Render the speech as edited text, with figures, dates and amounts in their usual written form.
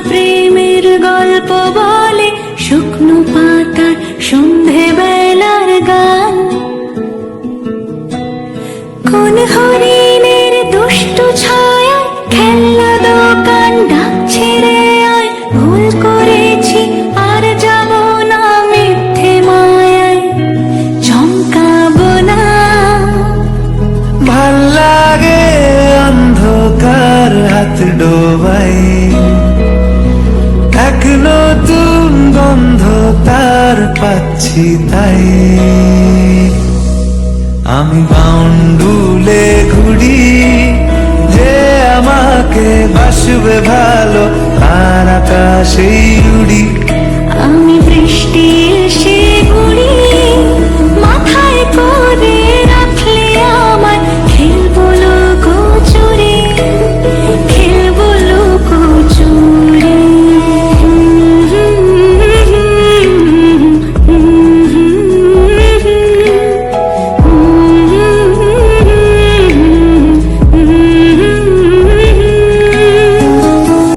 প্রেমের গল্প বলে শুকনো পাতার সন্ধে বেলার গান, কোন হরিণের দুষ্ট ছায়া খেলনা দোকান ডাকছে রে আয়, ভুল করেছি আর যাব না মিথ্যে মায়ায় চমকাবো না। ভাল লাগে অন্ধকার হাত ডোবাই, এক নতুন গন্ধ তার পাচ্ছি তাই। আমি বাউন্ডুলে ঘুরি, যে আমাকে বাসবে ভালো আর আকাশেই উড়ি। আমি বৃষ্টির